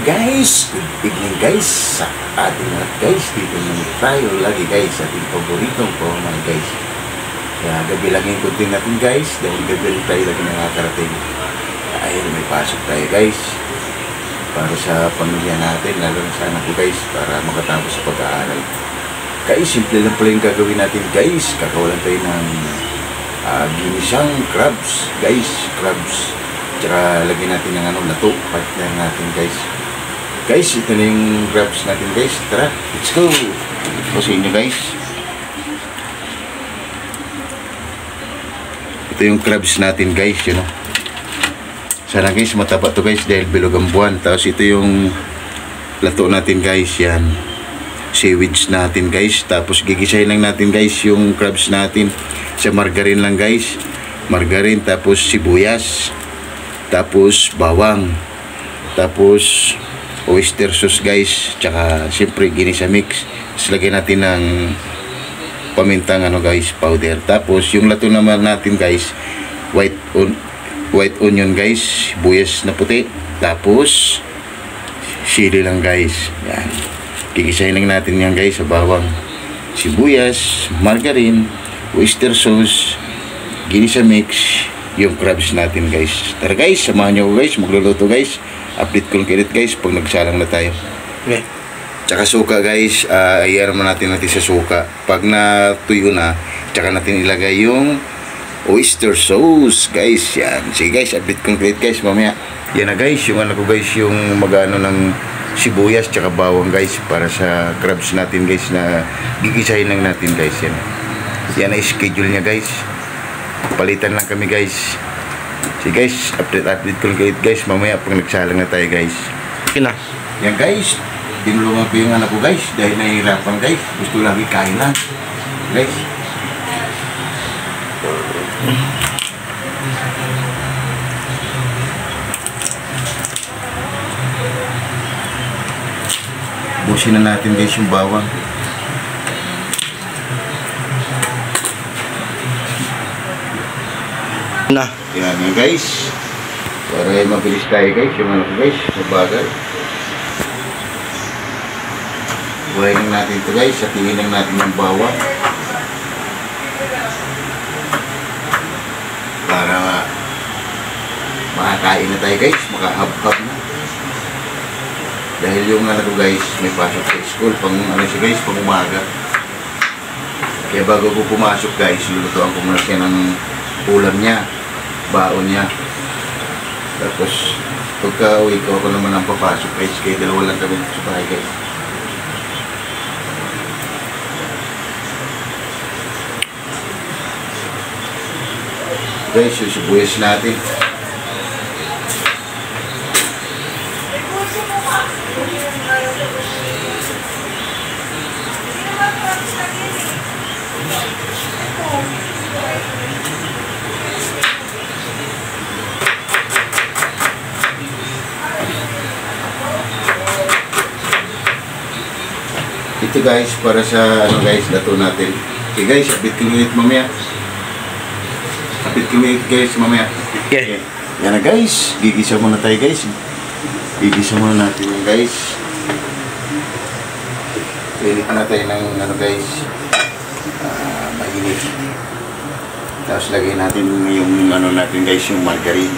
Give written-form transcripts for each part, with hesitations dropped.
Guys, good evening guys sa ating lahat guys. Dito naman tayo lagi guys sa ating paboritong mga guys. Kaya gabi lang yung content natin guys, dahil gabi rin tayo lagi nakakarating. Ayun, may pasok tayo guys para sa pamilya natin, lalo na sa anak ko guys, para makatapos sa pag-aaral. Guys, simple lang pala yung gagawin natin guys. Kakawalan tayo ng ginisang crabs guys, crabs. Tsaka lagyan natin ng lato, partner natin guys. Guys, ito na yung crabs natin guys. Tara, let's go. Ito sa inyo guys. Ito yung crabs natin guys, you know. Sana guys mataba to guys dahil bilog ang buwan. Tapos ito yung lato natin guys, yan. Seaweeds natin guys. Tapos gigisahin lang natin guys yung crabs natin sa margarine lang guys. Margarine, tapos sibuyas, tapos bawang, tapos oyster sauce guys, tsaka siyempre ginisa mix. Tapos lagyan natin ng pamintang guys, powder. Tapos yung lato naman natin guys, white onion guys, buyas na puti, tapos sili lang guys. Yan, gigisahin lang natin yan guys sa bawang, sibuyas, margarine, oyster sauce, ginisa mix, yung crabs natin guys. Tara guys, samahan nyo guys, magluluto guys. Update ko lang guys pag nagsalang na tayo. Okay. Tsaka suka guys, ayan naman natin sa suka. Pag natuyo na, tsaka natin ilagay yung oyster sauce guys. Yan, sige guys, update ko lang guys mamaya. Yan na guys, yung ko guys, yung magano ng sibuyas tsaka bawang guys, para sa crabs natin guys na gigisahin lang natin guys. Yan na schedule nya guys. Palitan lang kami guys. Sige guys, update ko lang guys mamaya pag nagsalang na tayo guys. Okay na. Yan guys, tinulungan ko yung anak ko guys dahil nahihirapan guys. Gusto lagi kain lang guys. Busin na natin guys yung bawang. Na. Yan guys. Para mabilis tayo guys, yung guys, mabagal. Buhayin lang natin ito guys, at tingin lang natin yung bawang. Para makakain na tayo guys, makahab-hab na. Dahil yung guys, may pasok sa school, pang siya guys, pang umaga. Kaya bago ko pumasok guys, lulutuan ko muna siya ng ulam niya, baon niya. Tapos pagka uwi ko, ako naman ang papasok guys, kaya dalawa lang kami sa bahay guys. Guys, yung sibuyas natin. Ito guys, para sa guys, lato natin. Okay guys, update ko ulit mamaya. Update ko ulit guys mamaya. Okay. Yan na guys, gigisa muna tayo guys. Gigisa muna natin yung guys. Pilit na tayo ng guys, mainit. Tapos lagay natin yung natin guys, yung margarine.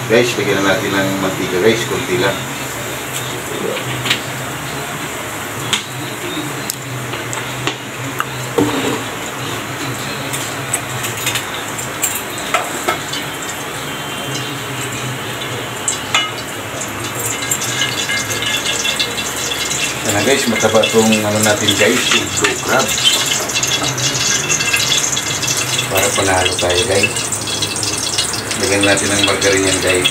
Guys, lagyan na natin ng mantika guys, kunti lang. Sana guys, mataba itong natin guys, yung blue crab. Para panalo tayo guys. Lagyan natin ng margarine yan guys.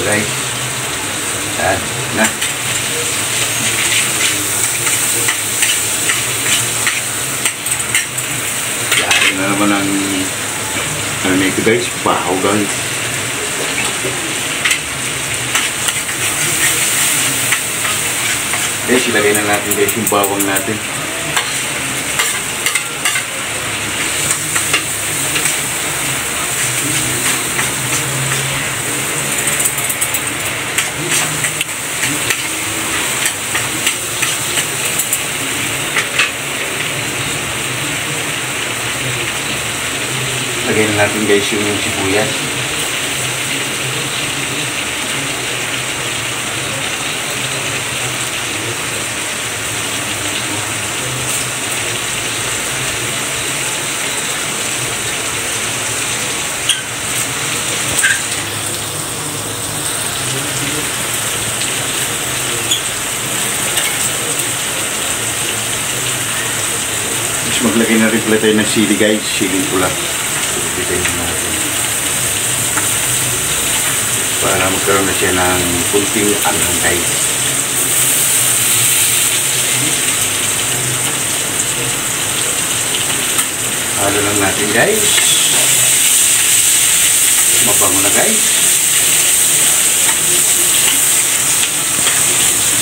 guys. Yan. Na. Yan na naman ang ano nito guys, bahaw guys. Guys, ilagay na natin guys yung bawang natin. Lagay na natin guys yung sibuyas. Maglagay na rin pala tayo ng sili guys, sili pula. Pilitin natin para magkaroon na siya ng kunting anghang guys. Halo lang natin guys. Mabango na guys.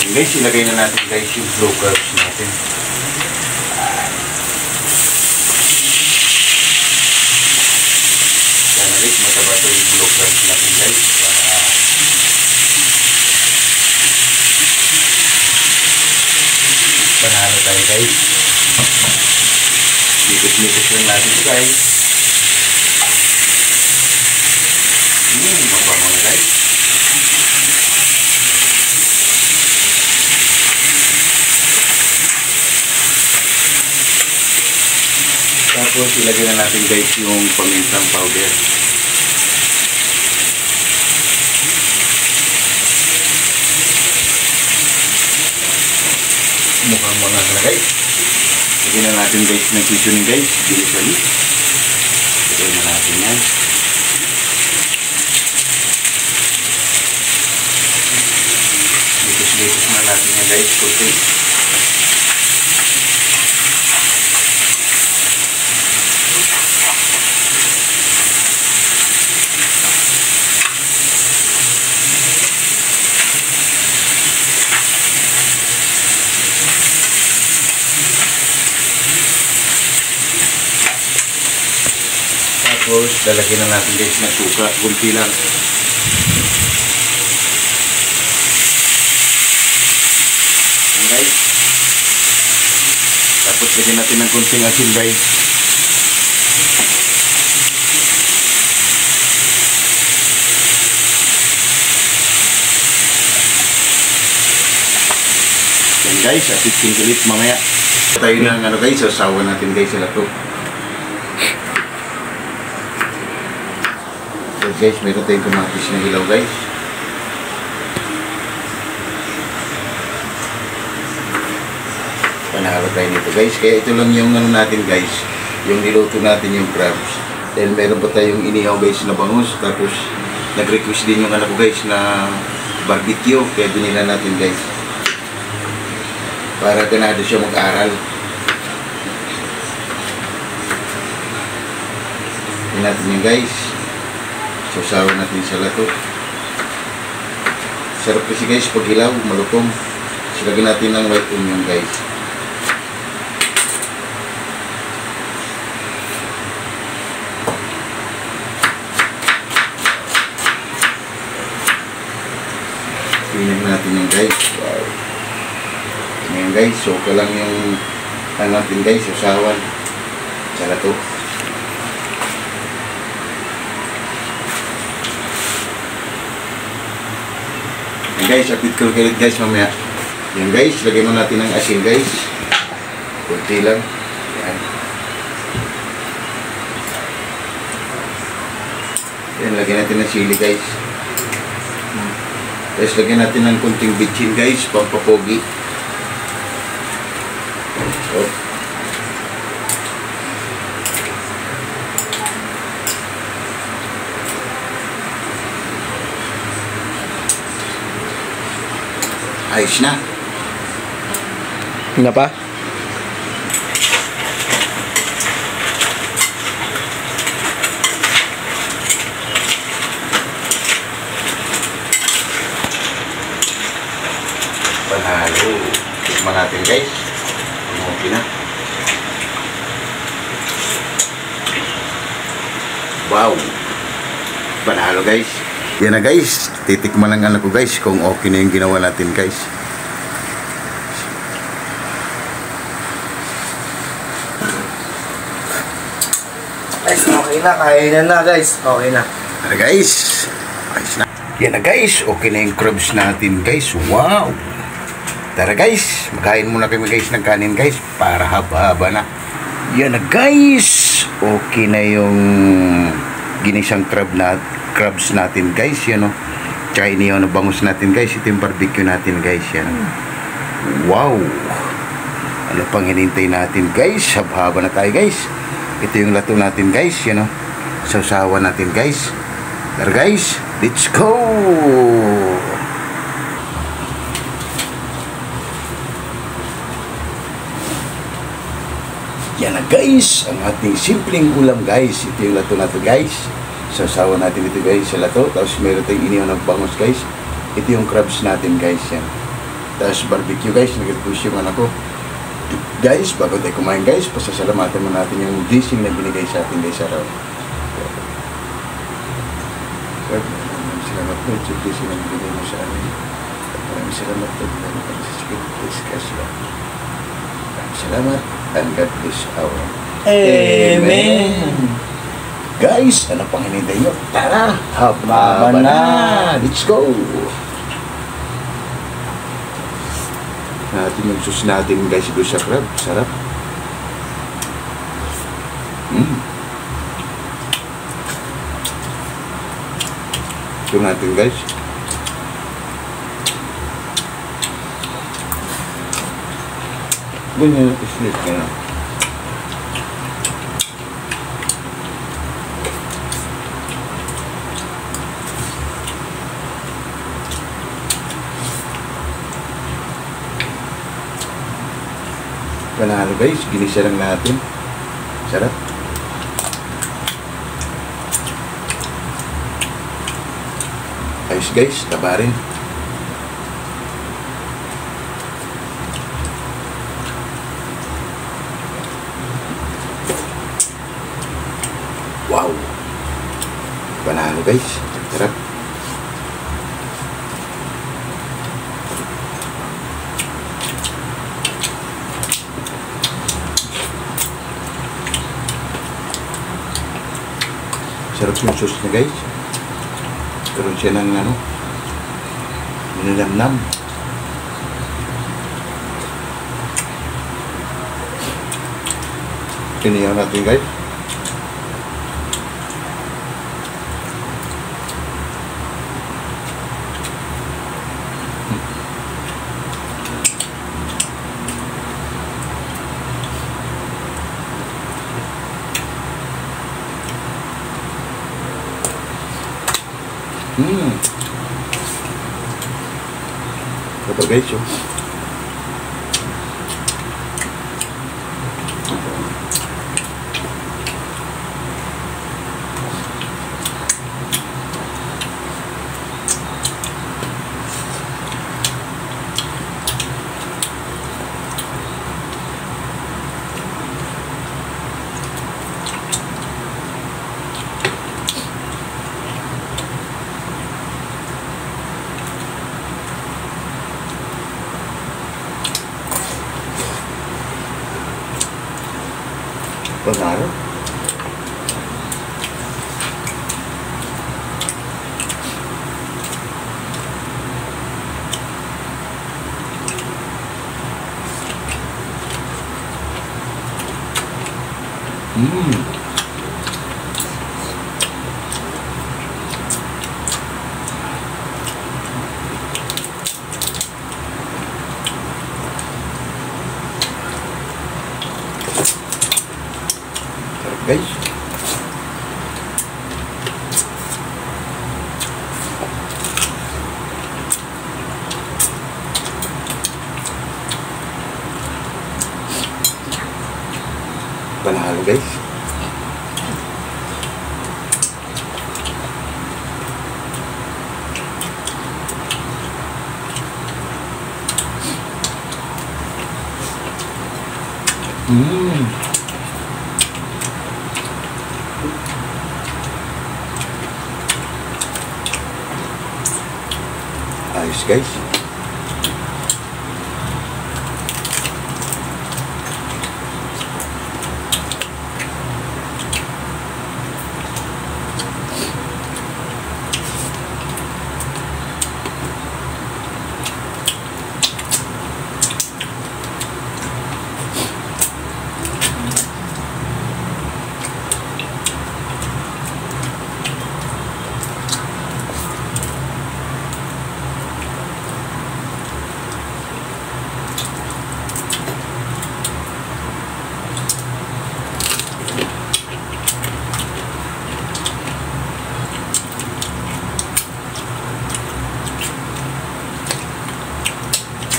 And guys, ilagay na natin guys yung blue curves natin. Mataba ito yung blue curves natin guys. Panalo tayo guys. Likot-likot lang natin ito guys. Mabango na guys. Tapos ilagay na natin guys yung pamintang powder. Mukhang mga na guys. Lagyan na natin guys ng seasoning guys. Bilisali. Lagyan na natin yan. Litos-litos na natin yan guys. Kunti. Tapos, lalagyan na natin guys ng suka, kunti lang. Ayan guys. Tapos, lagyan natin ng kunting asin guys. Ayan guys, asitin ulit mamaya. Tayo na ano guys, sasawa natin guys sa lato. Guys, meron tayong kamatis na hilaw guys. Panalo tayo nito guys. Kaya ito lang yung ano natin guys, yung niluto natin yung crabs. Dahil meron pa tayong inihaw guys na bangus. Tapos nag-request din yung anak ko guys na barbecue. Kaya binila natin guys, para ganado siya mag-aral. Yan natin yung guys. Sasawa natin sa lato. Sarap kasi guys pag hilaw, malutong. Silagyan natin ng white onion guys. Tingnan natin yung guys. Wow. Ngayon guys, so ka lang yung ano natin guys, sasawan sa lato. Guys, update ko ulit guys mamaya. Yan guys, lagyan mo natin ng asin guys. Kunti lang. Yan. Yan, lagyan natin ng sili guys. Guys, lagyan natin ng kunting bitchin guys, pampapogi. Oh. Ayos na. Na pa? Panalo. Tikman natin guys. Okay na. Wow. Panalo guys. Yan na guys. Titikman lang anak ko guys kung okay na yung ginawa natin guys. Guys, okay na. Kainan na guys. Okay na. Tara guys. Ayos na. Yan na guys. Okay na yung crabs natin guys. Wow. Tara guys. Magkain muna kami guys ng kanin guys. Para haba-haba na. Yan na guys. Okay na yung ginisang crabs natin guys. Yan o. Tsaka iniyaw na bangus natin guys. Ito yung barbecue natin guys. Yan. Wow. Ano pang hinintay natin guys. Haba-haba na tayo guys. Ito yung lato natin guys. Yan o. Sausawan natin guys. Tara guys. Let's go. Yan na guys, ang ating simpleng ulam guys. Ito yung lato natin guys. Sasawa natin ito guys sa lato. Tapos meron tayong inihaw ng bangus guys. Ito yung crabs natin guys. Yan. Tapos barbecue guys. Nag-push yung anak ko. Guys, bago tayo kumain guys, pasasalamatan mo natin yung blessing na binigay sa atin guys araw. Maraming salamat po sa blessing na binigay mo sa amin. Maraming salamat po sa pagsisikip. Maraming salamat. And God bless our Amen. Guys, ano pang hinintay nyo? Tara! Haba na! Let's go! Natin yung sauce natin guys doon sa crab. Sarap. Ito natin guys. Ganyan yung islit ka na. Panalo guys, ginisa lang natin. Sarap. Ayos guys, tabarin. Wow. Panalo guys, sarap. Sarap yung sauce na guys. Karoon siya ng ano, nilalamnam. Piniyaw natin guys. Ito guys yun. Panalo. Guys, Panalo guys. Ayos guys.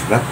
Sarap.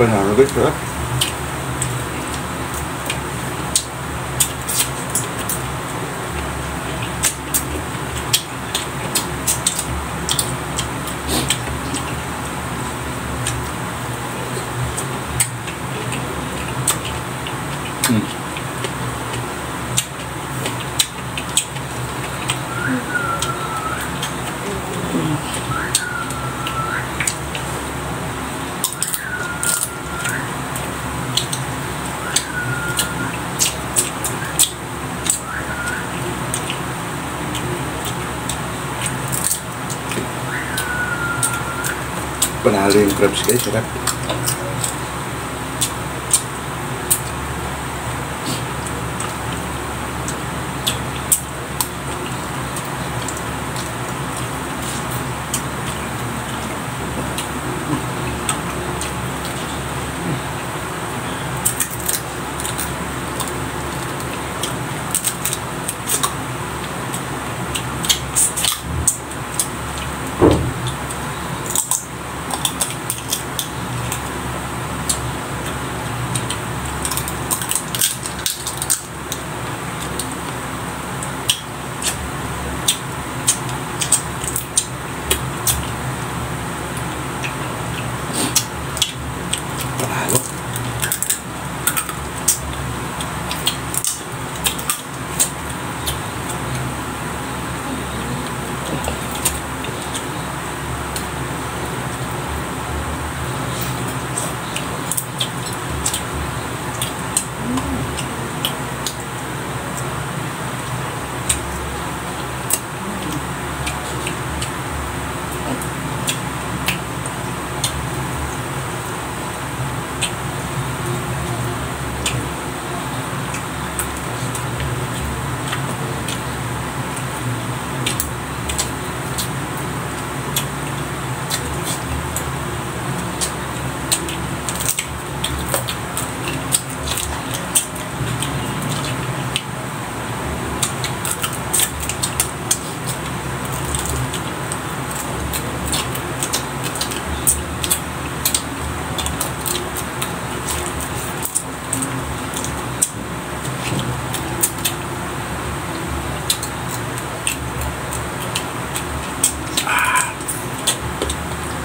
Panalo guys, sarap. Panalo yung crabs guys, sarap.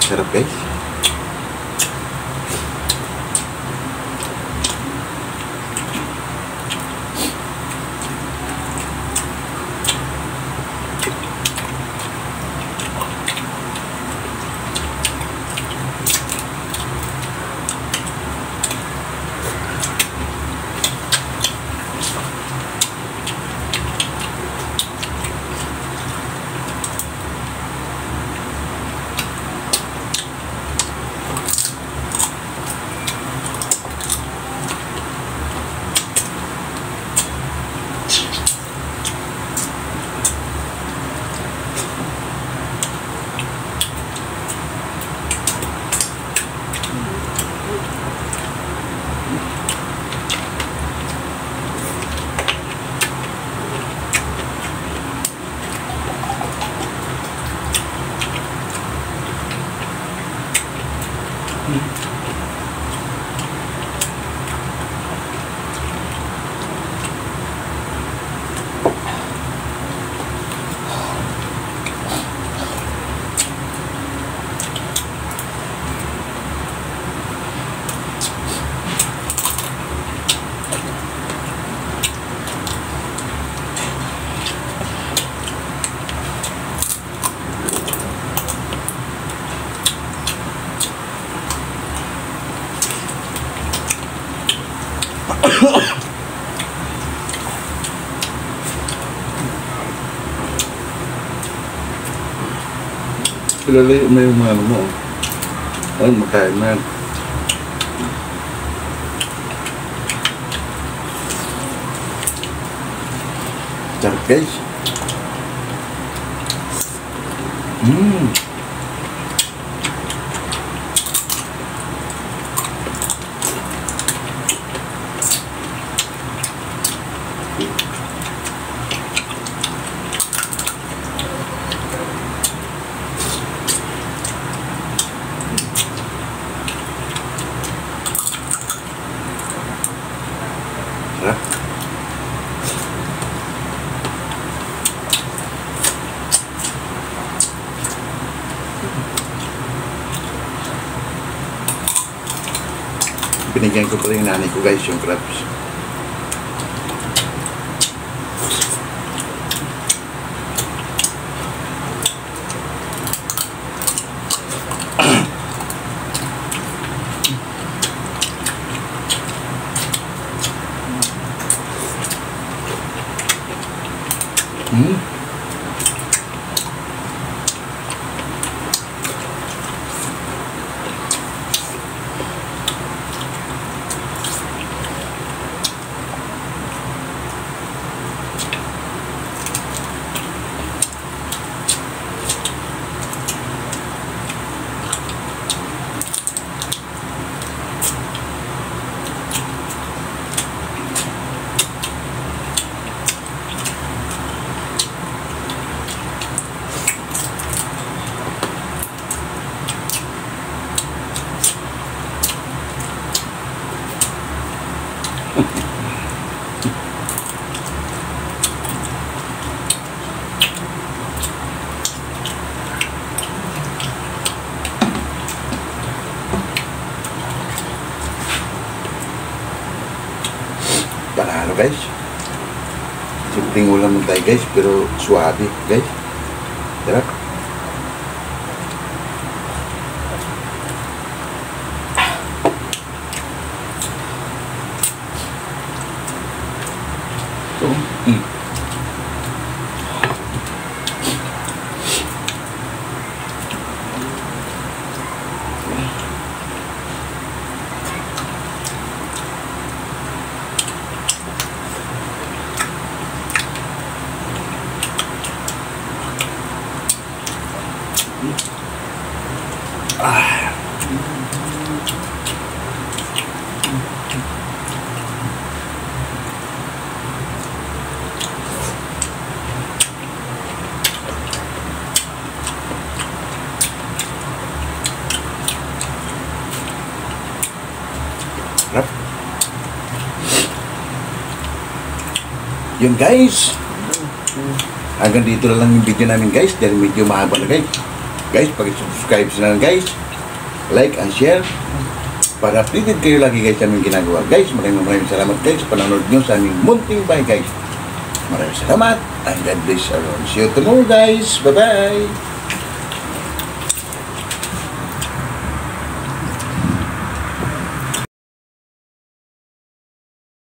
Sarap guys. Ilalayo mo yung ano mo. Ay, makain na yan. Sarap guys. Binigyan ko pa rin nanay ko guys yung crabs. Panalo guys. Simpleng ulam tayo guys, pero suwabe guys. Sarap. Yun guys, hanggang dito na lang yung video namin guys, dahil medyo mahaba na guys. Guys, pag-subscribe na lang guys. Like and share. Para updated kayo lagi guys sa aming ginagawa. Guys, maraming salamat guys sa panonood nyo sa aming munting bahay guys. Maraming salamat and God bless everyone. See you tomorrow guys. Bye-bye.